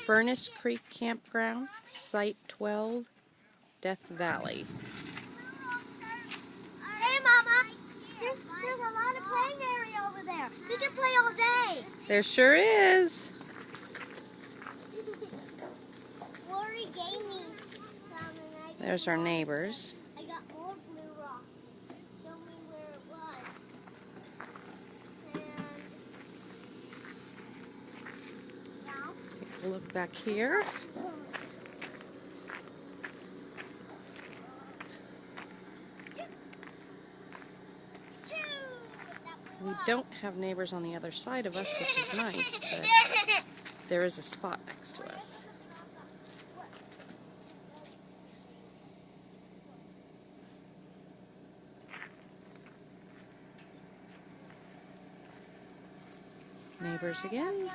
Furnace Creek Campground, Site 12, Death Valley. Hey, Mama, there's a lot of playing area over there. We can play all day. There sure is. Lori gave me some, and There's our neighbors. I got more blue rock. Show me where it was. And now, Take a look back here. We don't have neighbors on the other side of us, which is nice, but there is a spot next to us. Neighbors again.